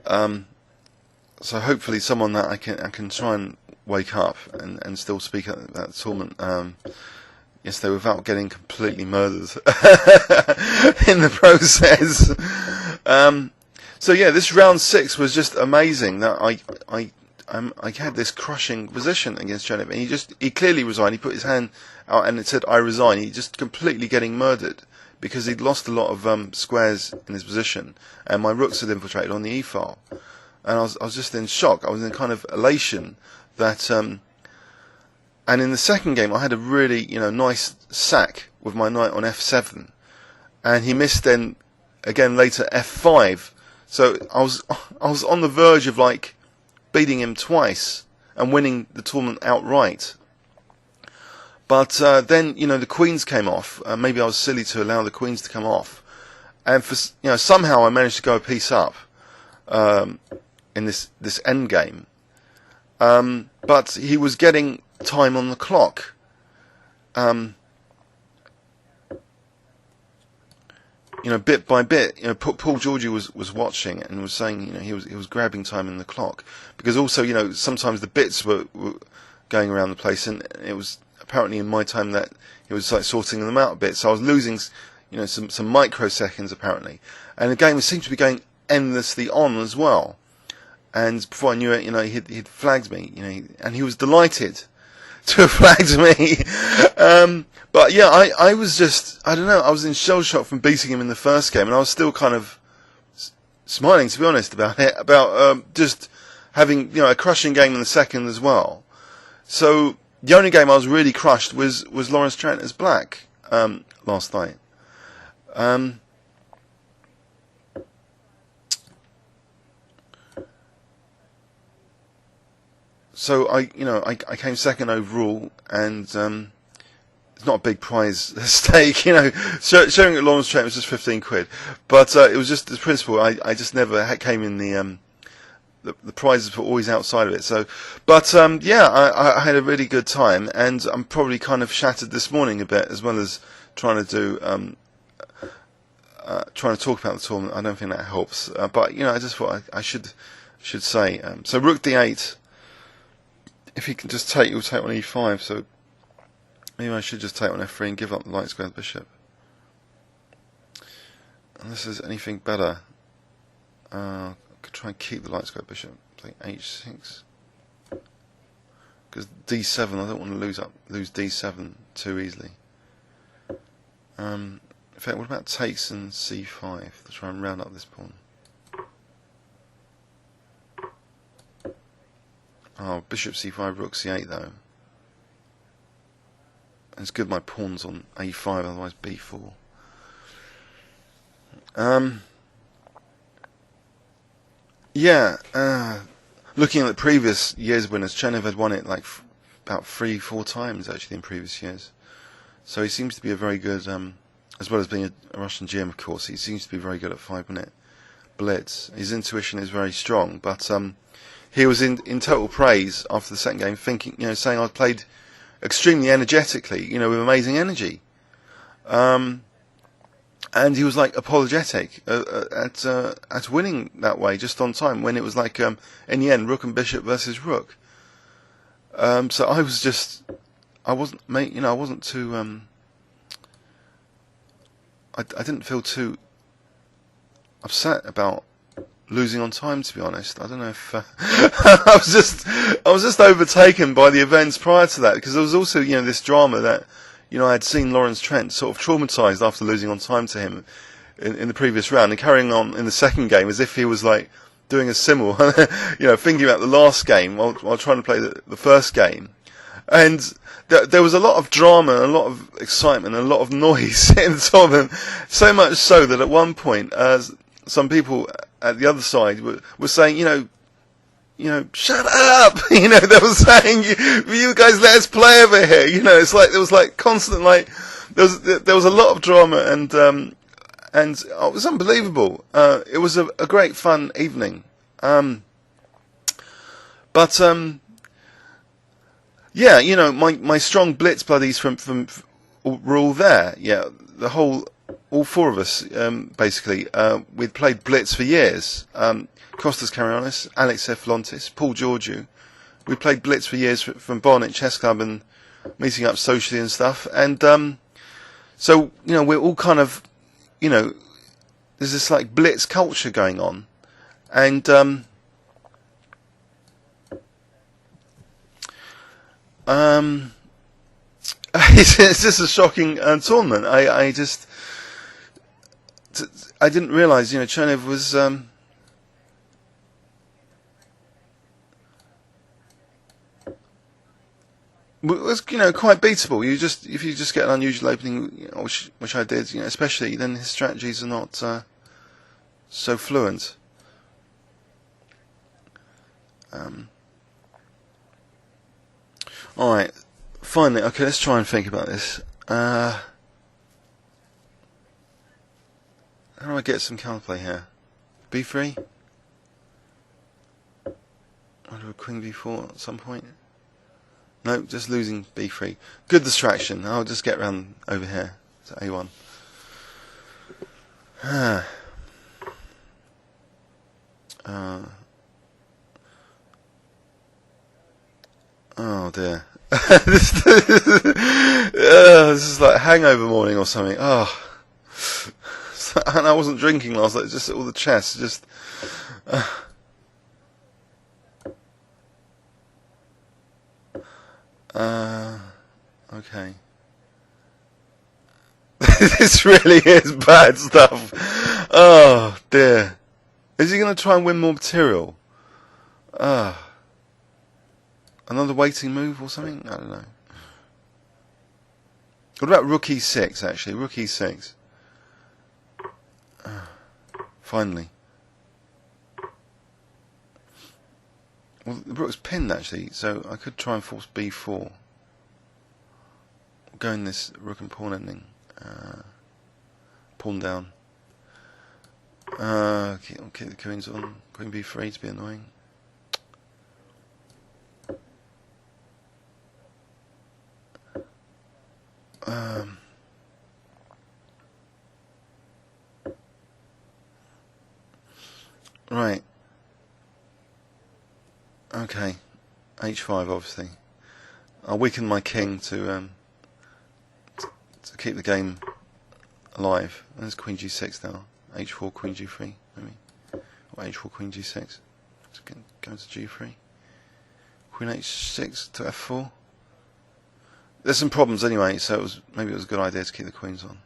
So hopefully someone that I can try and wake up and still speak at that tournament yesterday without getting completely murdered in the process. So yeah, this round 6 was just amazing. That I had this crushing position against Janib, and he clearly resigned. He put his hand out and it said "I resign." He just completely getting murdered because he'd lost a lot of squares in his position, and my rooks had infiltrated on the e file, and I was just in shock. I was in kind of elation that. And in the second game, I had a really nice sack with my knight on f7, and he missed then again later f5. So I was on the verge of like beating him twice and winning the tournament outright. But then the queens came off. Maybe I was silly to allow the queens to come off, and for somehow I managed to go a piece up in this end game. But he was getting time on the clock. Bit by bit, Paul Georgie was watching and was saying, he was grabbing time in the clock, because also, sometimes the bits were going around the place, and it was apparently in my time that he was like sorting them out a bit. So I was losing, some microseconds apparently, and the game seemed to be going endlessly on as well. And before I knew it, he'd flagged me, and he was delighted to have flagged me. But yeah, I was just, I don't know, I was in shell shock from beating him in the first game, and I was still kind of smiling, to be honest, about it, about just having, a crushing game in the second as well. So the only game I was really crushed was Lawrence Trent as black last night. So I came second overall, and it's not a big prize stake, Showing at Lawrence Trent was just 15 quid, but it was just the principle. I just never came in the prizes were always outside of it. So, but yeah, I had a really good time, and I'm probably kind of shattered this morning a bit, as well as trying to do trying to talk about the tournament. I don't think that helps, but I just thought I should say. So Rook D8. If he can just take, he'll take on e5, so maybe I should just take on f3 and give up the light square bishop. Unless there's anything better. I could try and keep the light square bishop, play h6. Because d7, I don't want to lose d7 too easily. In fact, what about takes and c5 to try and round up this pawn? Oh, bishop c5, rook c8 though. And it's good my pawn's on a5, otherwise b4. Looking at the previous year's winners, Chenev had won it like about 3-4 times actually in previous years. So he seems to be a very good, as well as being a Russian GM of course, he seems to be very good at 5-minute blitz. His intuition is very strong, but he was in total praise after the second game, thinking, saying I played extremely energetically, with amazing energy. And he was like apologetic at winning that way, just on time, when it was like in the end, rook and bishop versus rook. So I was just, I wasn't too, I didn't feel too upset about losing on time, to be honest. I don't know if I was just overtaken by the events prior to that, because there was also this drama that I had seen Lawrence Trent sort of traumatized after losing on time to him in the previous round, and carrying on in the second game as if he was like doing a simul, thinking about the last game while trying to play the first game. And there was a lot of drama, and a lot of excitement, and a lot of noise in the tournament, so much so that at one point some people at the other side were saying, shut up! They were saying, you guys let us play over here. It's like there was like constant, like there was a lot of drama, and it was unbelievable. It was a great fun evening. Yeah, my strong blitz buddies from were all there. Yeah, the whole all four of us, basically, we'd played Blitz for years. Kostas Karyonis, Alex Eflontis, Paul Georgiou. We played Blitz for years from Barnet Chess Club and meeting up socially and stuff. And so, you know, we're all kind of, you know, there's this like Blitz culture going on. And it's just a shocking tournament. I didn't realise, you know, Chernev was you know, quite beatable. If you just get an unusual opening, you know, which I did, you know, especially then his strategies are not so fluent. All right, finally, okay, let's try and think about this. How do I get some counterplay here? B3? I'll do a Queen B4 at some point. No, just losing B3. Good distraction. I'll just get round over here to A1. Oh dear. This is like hangover morning or something. Oh. And I wasn't drinking last night, just all the chess, just... okay. This really is bad stuff. Oh dear. Is he going to try and win more material? Another waiting move or something? I don't know. What about Rook E6, actually? Rook E6. Finally. Well, the rook's pinned, actually, so I could try and force B4. Go in this rook and pawn ending. Pawn down. Okay, the queen's on. Queen B3 to be annoying. Right. Okay. H5, obviously. I'll weaken my king to keep the game alive. There's Queen G6 now. H4, Queen G3, maybe. Or H4, Queen G6. Let's go to G3. Queen H6 to F4. There's some problems anyway, so maybe it was a good idea to keep the queens on.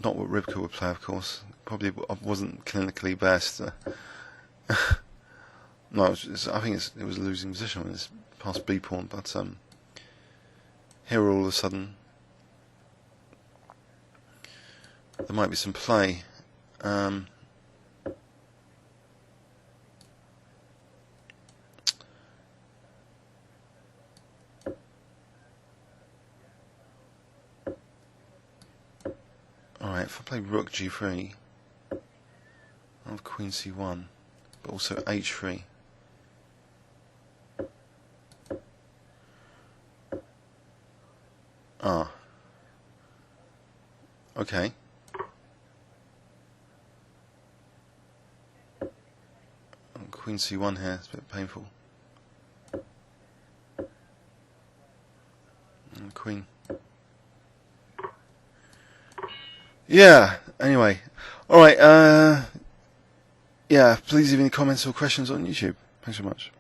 Not what Rybka would play, of course. Probably wasn't clinically best. No, I think it was a losing position when it's past B pawn, but here all of a sudden there might be some play. Alright, if I play Rook G3, I'll have Queen C1, but also H3. Okay. Queen C1 here, it's a bit painful. And Queen. Yeah, anyway. Alright, yeah, please leave any comments or questions on YouTube. Thanks so much.